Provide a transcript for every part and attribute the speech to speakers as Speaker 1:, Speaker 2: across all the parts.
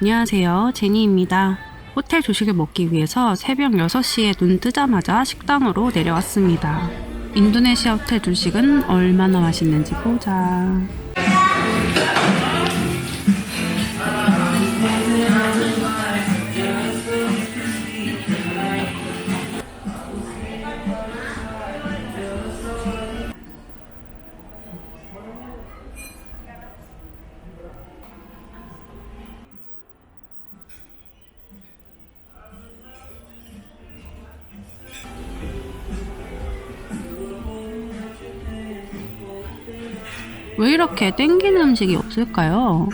Speaker 1: 안녕하세요, 제니입니다. 호텔 조식을 먹기 위해서 새벽 6시에 눈 뜨자마자 식당으로 내려왔습니다. 인도네시아 호텔 조식은 얼마나 맛있는지 보자. 왜 이렇게 땡기는 음식이 없을까요?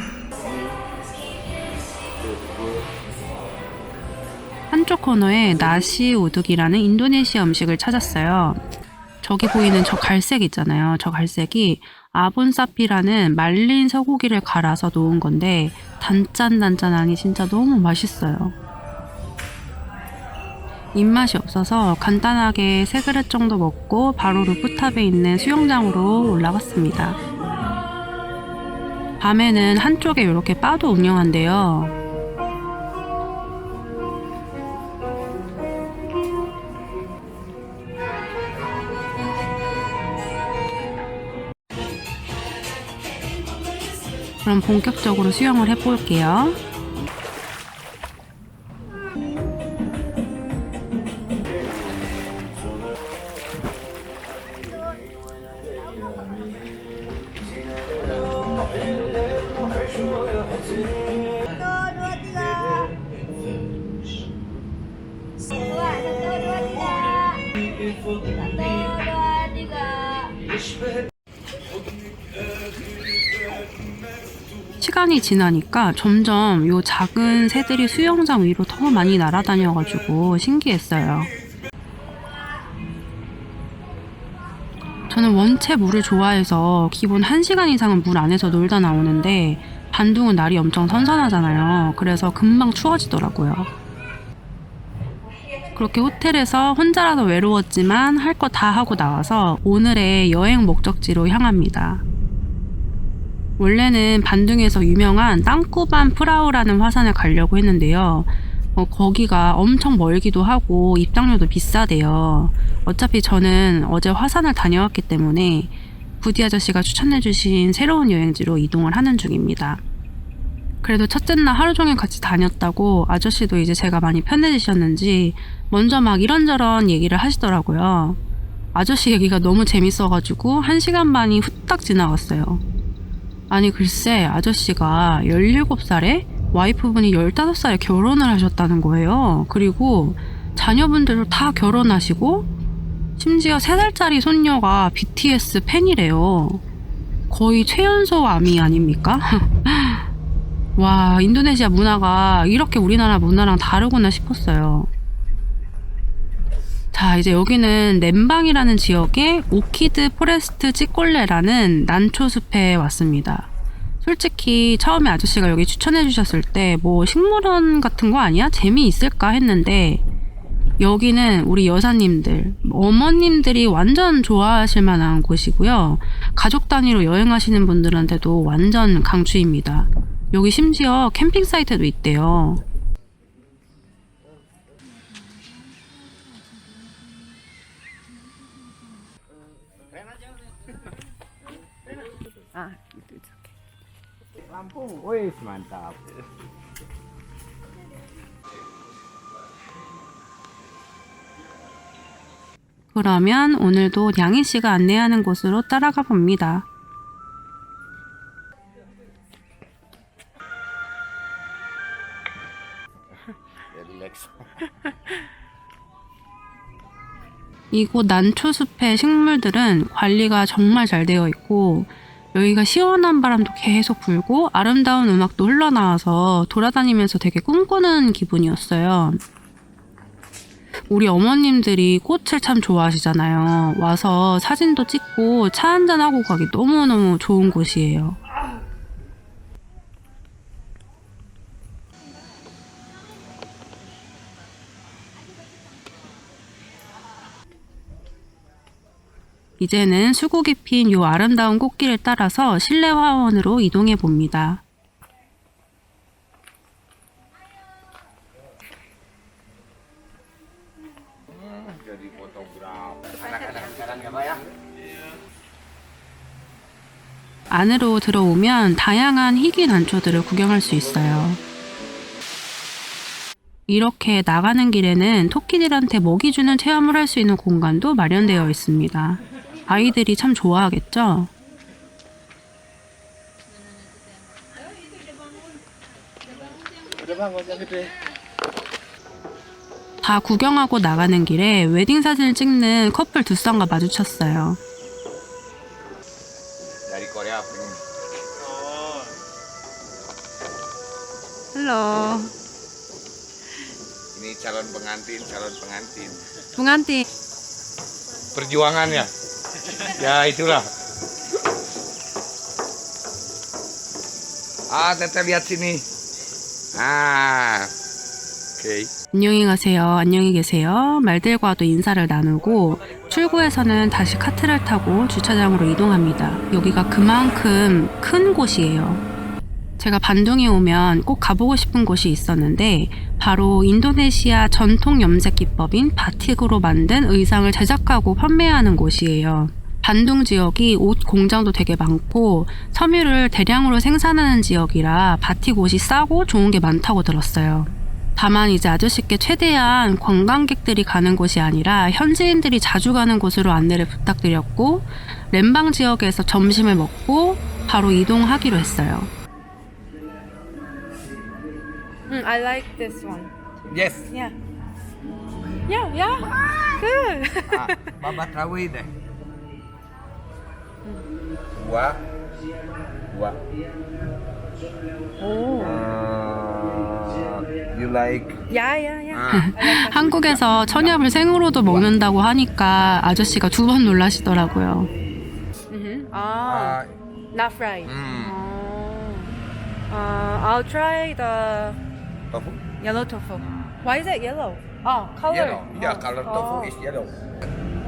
Speaker 1: 한쪽 코너에 나시 우둑이라는 인도네시아 음식을 찾았어요. 저기 보이는 저 갈색 있잖아요. 저 갈색이 아본사피라는 말린 소고기를 갈아서 놓은 건데 단짠단짠하니 진짜 너무 맛있어요. 입맛이 없어서 간단하게 3그릇 정도 먹고 바로 루프탑에 있는 수영장으로 올라갔습니다. 밤에는 한쪽에 이렇게 바도 운영한대요. 그럼 본격적으로 수영을 해볼게요. 시간이 지나니까 점점 요 작은 새들이 수영장 위로 더 많이 날아다녀가지고 신기했어요. 저는 원체 물을 좋아해서 기본 1시간 이상은 물 안에서 놀다 나오는데 반둥은 날이 엄청 선선하잖아요. 그래서 금방 추워지더라고요. 그렇게 호텔에서 혼자라도 외로웠지만 할 거 다 하고 나와서 오늘의 여행 목적지로 향합니다. 원래는 반둥에서 유명한 땅꾸반 프라우라는 화산을 가려고 했는데요. 거기가 엄청 멀기도 하고 입장료도 비싸대요. 어차피 저는 어제 화산을 다녀왔기 때문에 부디 아저씨가 추천해주신 새로운 여행지로 이동을 하는 중입니다. 그래도 첫째 날 하루 종일 같이 다녔다고 아저씨도 이제 제가 많이 편해지셨는지 먼저 막 이런저런 얘기를 하시더라고요. 아저씨 얘기가 너무 재밌어가지고 1시간 반이 후딱 지나갔어요. 아니 글쎄 아저씨가 17살에 와이프분이 15살에 결혼을 하셨다는 거예요. 그리고 자녀분들도 다 결혼하시고 심지어 3살짜리 손녀가 BTS 팬이래요. 거의 최연소 아미 아닙니까? 와, 인도네시아 문화가 이렇게 우리나라 문화랑 다르구나 싶었어요. 자, 이제 여기는 렘방이라는 지역의 오키드 포레스트 찌꼴레라는 난초숲에 왔습니다. 솔직히 처음에 아저씨가 여기 추천해 주셨을 때 뭐 식물원 같은 거 아니야? 재미있을까 했는데 여기는 우리 여사님들, 어머님들이 완전 좋아하실 만한 곳이고요. 가족 단위로 여행하시는 분들한테도 완전 강추입니다. 여기 심지어 캠핑 사이트도 있대요.
Speaker 2: Ah, itu oke. Lampung, wih mantap.
Speaker 1: 그러면 오늘도 냥이 씨가 안내하는 곳으로 따라가 봅니다. 이곳 난초숲의 식물들은 관리가 정말 잘 되어 있고 여기가 시원한 바람도 계속 불고 아름다운 음악도 흘러나와서 돌아다니면서 되게 꿈꾸는 기분이었어요. 우리 어머님들이 꽃을 참 좋아하시잖아요. 와서 사진도 찍고 차 한잔하고 가기 너무너무 좋은 곳이에요. 이제는 수국이 핀 요 아름다운 꽃길을 따라서 실내 화원으로 이동해 봅니다.
Speaker 3: jadi fotograf. Anak-anak sekarang ya Pak ya.
Speaker 1: 안으로 들어오면 다양한 희귀 난초들을 구경할 수 있어요. 이렇게 나가는 길에는 토끼들한테 먹이 주는 체험을 할 수 있는 공간도 마련되어 있습니다. 아이들이 참 좋아하겠죠? 다 구경하고 나가는 길에 웨딩 사진을 찍는 커플 두 쌍과 마주쳤어요.
Speaker 3: Dari Korea pengen.
Speaker 1: 헬로.
Speaker 3: Ini calon pengantin.
Speaker 1: 붕한띠.
Speaker 3: Perjuangan ya. Ya itulah. Ah, Teteh lihat sini. Ah. Oke.
Speaker 1: 안녕히 가세요. 안녕히 계세요. 말들과도 인사를 나누고 출구에서는 다시 카트를 타고 주차장으로 이동합니다. 여기가 그만큼 큰 곳이에요. 제가 반둥에 오면 꼭 가보고 싶은 곳이 있었는데 바로 인도네시아 전통 염색 기법인 바틱으로 만든 의상을 제작하고 판매하는 곳이에요. 반둥 지역이 옷 공장도 되게 많고 섬유를 대량으로 생산하는 지역이라 바틱 옷이 싸고 좋은 게 많다고 들었어요. 다만 이제 아저씨께 최대한 관광객들이 가는 곳이 아니라 현지인들이 자주 가는 곳으로 안내를 부탁드렸고 렘방 지역에서 점심을 먹고 바로 이동하기로 했어요.
Speaker 4: I like this one.
Speaker 3: Yes.
Speaker 4: Yeah. Yeah. Good.
Speaker 3: Ah, Babat Rawi deh. Dua.
Speaker 4: Oh.
Speaker 3: You like?
Speaker 4: Yeah.
Speaker 3: Ah.
Speaker 1: 한국에서 천엽을 생으로도 먹는다고 하니까 아저씨가 두 번 놀라시더라고요.
Speaker 4: Oh, not fried. I'll try the
Speaker 3: Tofu?
Speaker 4: yellow tofu. Why is it yellow? Oh, color.
Speaker 3: Yellow. Yeah,
Speaker 4: Oh.
Speaker 3: color tofu is yellow.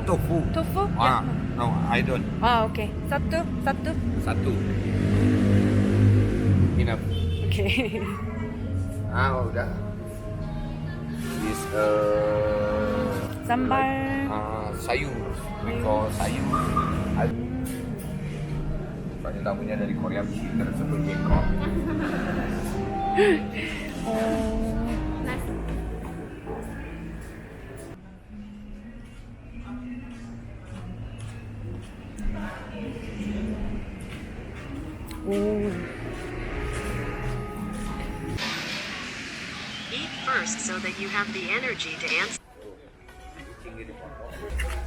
Speaker 3: Tofu.
Speaker 4: Tofu?
Speaker 3: Ah, no, I don't.
Speaker 4: Oh, okay. Satu.
Speaker 3: Satu. Enough.
Speaker 4: Okay.
Speaker 3: Ah, udah. This
Speaker 4: Sambal.
Speaker 3: sayur. We call sayur. Soalnya tamunya dari Korea pinter sebut jengkol.
Speaker 5: Eat first so that you have the energy to answer.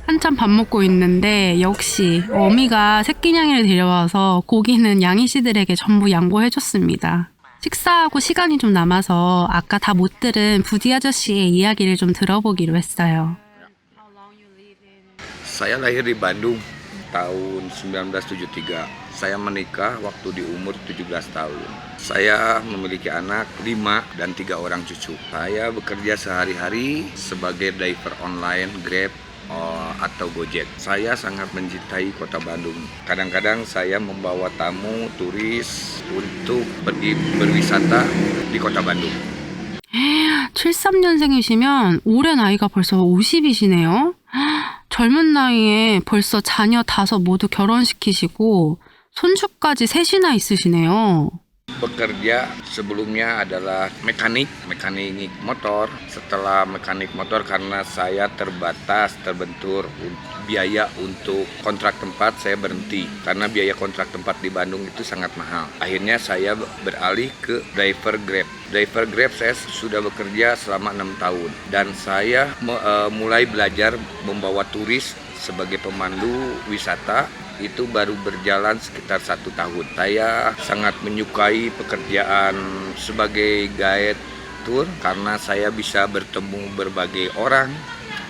Speaker 1: 한참 밥 먹고 있는데 역시 어미가 새끼 냥이를 데려와서 고기는 양이씨들에게 전부 양보해줬습니다. 식사하고 시간이 좀 남아서 아까 다 못 들은 부디 아저씨의 이야기를 좀 들어보기로 했어요.
Speaker 3: Saya lahir di Bandung tahun 1973. Saya menikah waktu di umur 17 tahun. Saya memiliki anak 5 dan 3 orang cucu. Saya bekerja sehari-hari sebagai driver online Grab atau Gojek. Saya sangat mencintai kota Bandung. Kadang-kadang saya membawa tamu, turis untuk pergi berwisata di kota Bandung.
Speaker 1: 73년생이시면 올해 나이가 벌써 50이시네요. 젊은 나이에 벌써 자녀 5 모두 결혼시키시고 손주까지 3이나 있으시네요.
Speaker 3: Bekerja sebelumnya adalah mekanik motor. Setelah mekanik motor karena saya terbentur biaya untuk kontrak tempat, saya berhenti karena biaya kontrak tempat di Bandung itu sangat mahal. Akhirnya saya beralih ke driver Grab. Driver Grab saya sudah bekerja selama 6 tahun dan saya mulai belajar membawa turis sebagai pemandu wisata. Itu baru berjalan sekitar 1 tahun. Saya sangat menyukai pekerjaan sebagai guide tour karena saya bisa bertemu berbagai orang.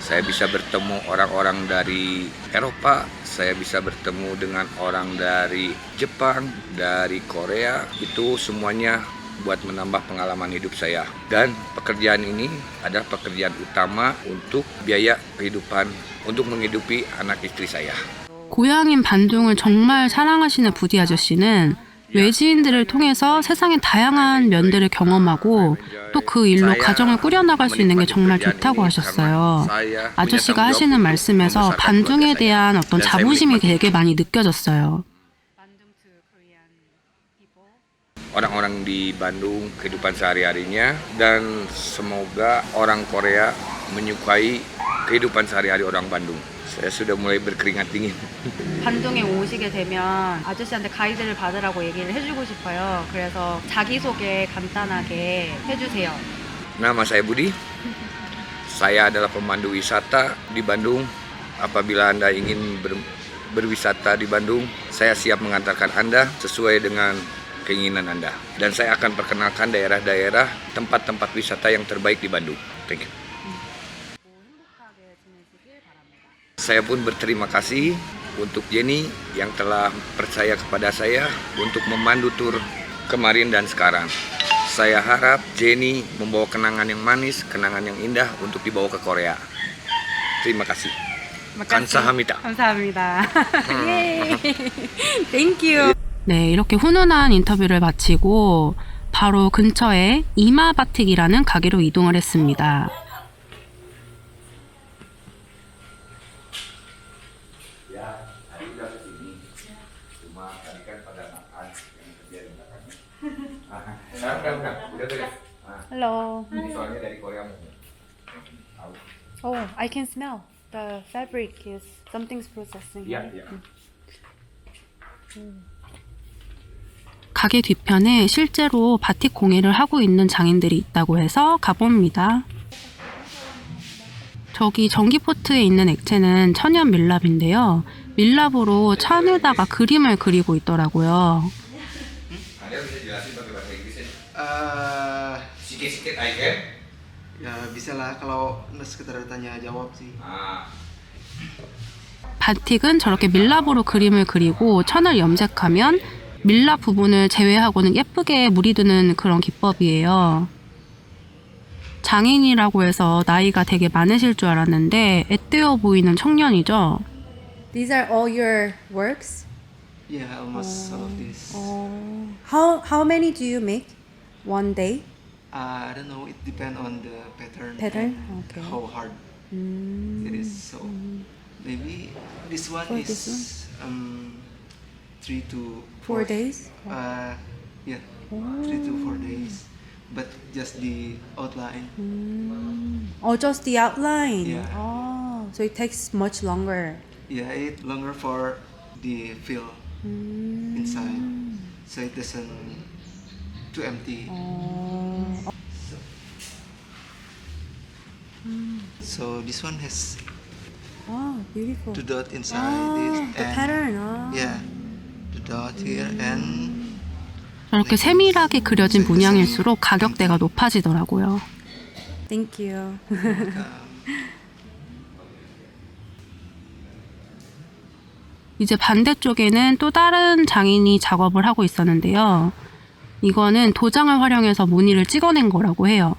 Speaker 3: Saya bisa bertemu orang-orang dari Eropa, saya bisa bertemu dengan orang dari Jepang, dari Korea. Itu semuanya buat menambah pengalaman hidup saya. Dan pekerjaan ini adalah pekerjaan utama untuk biaya kehidupan, untuk menghidupi anak istri saya.
Speaker 1: 고향인 반둥을 정말 사랑하시는 부디 아저씨는 외지인들을 통해서 세상의 다양한 면들을 경험하고 또 그 일로 가정을 꾸려나갈 수 있는 게 정말 좋다고 하셨어요. 아저씨가 하시는 말씀에서 반둥에 대한 어떤 자부심이 되게 많이 느껴졌어요.
Speaker 3: orang-orang di Bandung, kehidupan sehari-harinya, dan semoga orang Korea menyukai kehidupan sehari-hari orang Bandung. Saya sudah mulai berkeringat dingin.
Speaker 1: 반둥에 오시게 되면 아저씨한테 가이드를 받으라고 얘기를 해주고 싶어요. 그래서 자기소개 간단하게 해주세요.
Speaker 3: Nama saya Budi. Saya adalah pemandu wisata di Bandung. Apabila Anda ingin berwisata di Bandung, saya siap mengantarkan Anda sesuai dengan keinginan Anda. Dan saya akan perkenalkan daerah-daerah tempat-tempat wisata yang terbaik di Bandung. Thank you. Saya pun berterima kasih untuk Jenny yang telah percaya kepada saya untuk memandu tur kemarin dan sekarang. Saya harap Jenny membawa kenangan yang manis, kenangan yang indah untuk dibawa ke Korea. Terima kasih. 감사합니다.
Speaker 1: 감사합니다. Thank you. 네, 이렇게 훈훈한 인터뷰를 마치고 바로 근처에 이마바틱이라는 가게로 이동을 했습니다.
Speaker 4: Hello.
Speaker 3: Ini soalnya dari Korea mau.
Speaker 4: Oh, I can smell. The fabric is something's processing.
Speaker 3: Iya, iya.
Speaker 1: 가게 뒤편에 실제로 바틱 공예를 하고 있는 장인들이 있다고 해서 가봅니다. 저기 전기포트에 있는 액체는 천연 밀랍인데요. 밀랍으로 천에다가 그림을 그리고 있더라고요.
Speaker 3: Anda bisa jelasin pakai bahasa Inggrisnya? Sikit-sikit aja.
Speaker 6: Ya bisa lah kalau sekedar tanya jawab sih.
Speaker 1: 바틱은 저렇게 밀랍으로 그림을 그리고 천을 염색하면 밀랍 부분을 제외하고는 예쁘게 물이 드는 그런 기법이에요. 장인이라고 해서 나이가 되게 많으실 줄 알았는데 애뜨어 보이는 청년이죠.
Speaker 4: These are all your works?
Speaker 6: Yeah, almost all of this.
Speaker 4: How many do you make one day?
Speaker 6: I don't know. It depends on the pattern.
Speaker 4: Pattern?
Speaker 6: and
Speaker 4: Okay.
Speaker 6: How hard it is. So maybe this one
Speaker 4: For
Speaker 6: is
Speaker 4: this
Speaker 6: 3 to
Speaker 4: 4 days?
Speaker 6: Yeah, 3 to 4 days. But just the outline.
Speaker 4: Oh, just the outline.
Speaker 6: Yeah.
Speaker 4: Oh, so it takes much longer.
Speaker 6: Yeah, it longer for the fill inside, so it doesn't too empty. So this one has
Speaker 4: Oh, beautiful.
Speaker 6: the dot inside this
Speaker 4: The
Speaker 6: and
Speaker 4: pattern. Oh.
Speaker 6: yeah, the dot here and
Speaker 1: 저렇게 세밀하게 그려진 문양일수록 가격대가 높아지더라고요.
Speaker 4: Thank you.
Speaker 1: 이제 반대쪽에는 또 다른 장인이 작업을 하고 있었는데요. 이거는 도장을 활용해서 무늬를 찍어낸 거라고 해요.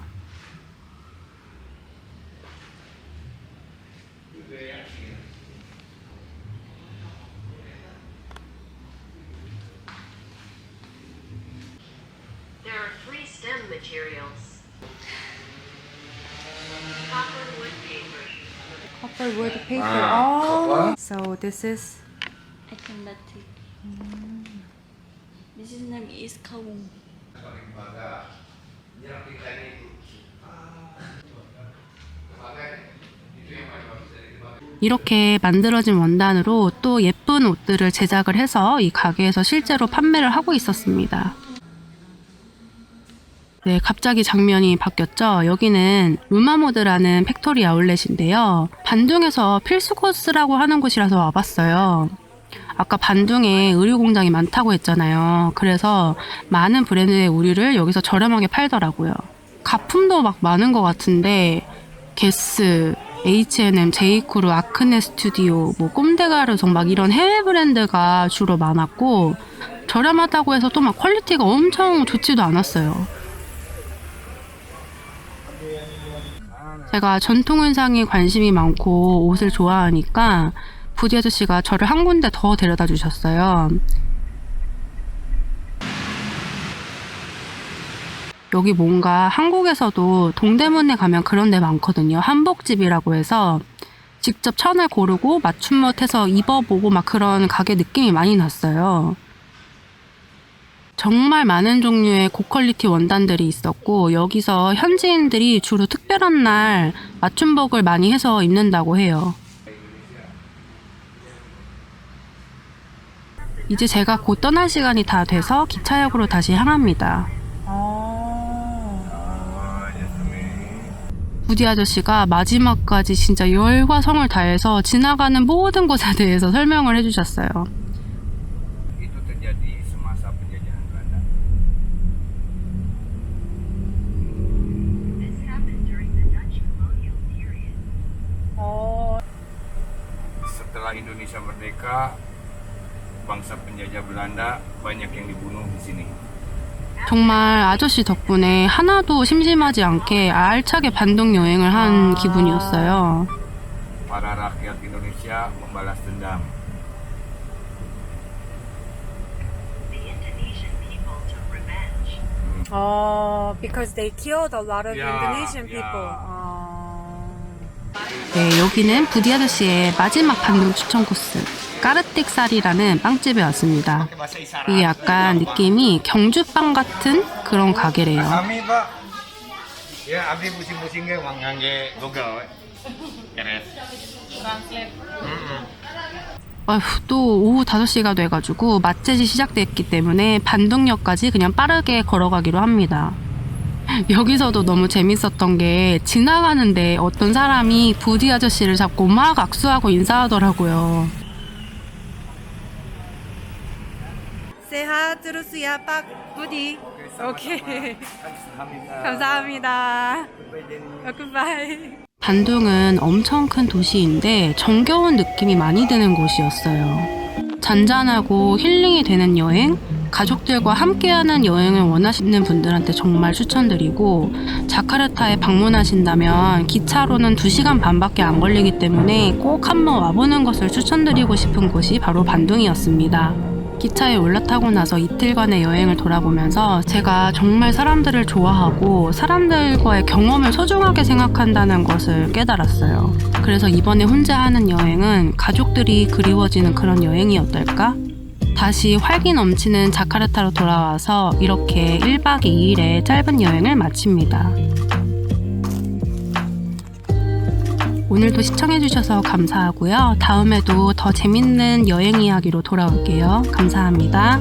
Speaker 5: There are 3 stem materials. Copper wood paper.
Speaker 4: Copper wood paper. Oh, so this is
Speaker 7: I can batik. This is name is kawung.
Speaker 1: 이렇게 만들어진 원단으로 또 예쁜 옷들을 제작을 해서 이 가게에서 실제로 판매를 하고 있었습니다. 네, 갑자기 장면이 바뀌었죠. 여기는 루마모드라는 팩토리 아울렛인데요. 반둥에서 필수 코스라고 하는 곳이라서 와봤어요. 아까 반둥에 의류 공장이 많다고 했잖아요. 그래서 많은 브랜드의 의류를 여기서 저렴하게 팔더라고요. 가품도 막 많은 것 같은데 게스, H&M, 제이크루, 아크네 스튜디오, 뭐 꼼데가르송 막 이런 해외 브랜드가 주로 많았고 저렴하다고 해서 또 막 퀄리티가 엄청 좋지도 않았어요. 제가 전통 의상에 관심이 많고 옷을 좋아하니까 부디 아저씨가 저를 한 군데 더 데려다 주셨어요. 여기 뭔가 한국에서도 동대문에 가면 그런 데 많거든요. 한복집이라고 해서 직접 천을 고르고 맞춤옷 해서 입어보고 막 그런 가게 느낌이 많이 났어요. 정말 많은 종류의 고퀄리티 원단들이 있었고 여기서 현지인들이 주로 특별한 날 맞춤복을 많이 해서 입는다고 해요. 이제 제가 곧 떠날 시간이 다 돼서 기차역으로 다시 향합니다. 부디 아저씨가 마지막까지 진짜 열과 성을 다해서 지나가는 모든 곳에 대해서 설명을 해주셨어요.
Speaker 3: Itu terjadi semasa penjajahan Belanda.
Speaker 5: This happened during the Dutch colonial period.
Speaker 3: Setelah Indonesia merdeka, bangsa penjajah Belanda banyak yang dibunuh di sini.
Speaker 1: 정말 아저씨 덕분에 하나도 심심하지 않게 알차게 반동 여행을 한 기분이었어요.
Speaker 3: Para rakyat Indonesia membalas dendam.
Speaker 5: The Indonesian people took revenge.
Speaker 4: Oh, because they killed a lot of
Speaker 3: Yeah,
Speaker 4: Indonesian
Speaker 3: yeah.
Speaker 4: people.
Speaker 1: 네, 여기는 부디 아저씨의 마지막 반동 추천 코스 까르틱살이라는 빵집에 왔습니다. 이게 약간 느낌이 경주빵 같은 그런 가게래요.
Speaker 3: Kami Pak, ya abdi pusing-pusing ge mangangge Google we. Beres.
Speaker 1: 아휴, 또 오후 5시가 돼가지고 맛jet이 시작됐기 때문에 반동역까지 그냥 빠르게 걸어가기로 합니다. 여기서도 너무 재밌었던 게 지나가는데 어떤 사람이 부디 아저씨를 잡고 막 악수하고 인사하더라고요.
Speaker 4: Say hi to Lucia, Pak Budi. Okay. 감사합니다. Goodbye.
Speaker 1: 반둥은 엄청 큰 도시인데 정겨운 느낌이 많이 드는 곳이었어요. 잔잔하고 힐링이 되는 여행, 가족들과 함께하는 여행을 원하시는 분들한테 정말 추천드리고 자카르타에 방문하신다면 기차로는 2시간 반밖에 안 걸리기 때문에 꼭 한번 와보는 것을 추천드리고 싶은 곳이 바로 반둥이었습니다. 기차에 올라타고 나서 이틀간의 여행을 돌아보면서 제가 정말 사람들을 좋아하고 사람들과의 경험을 소중하게 생각한다는 것을 깨달았어요. 그래서 이번에 혼자 하는 여행은 가족들이 그리워지는 그런 여행이 어떨까? 다시 활기 넘치는 자카르타로 돌아와서 이렇게 1박 2일의 짧은 여행을 마칩니다. 오늘도 시청해주셔서 감사하고요. 다음에도 더 재밌는 여행 이야기로 돌아올게요. 감사합니다.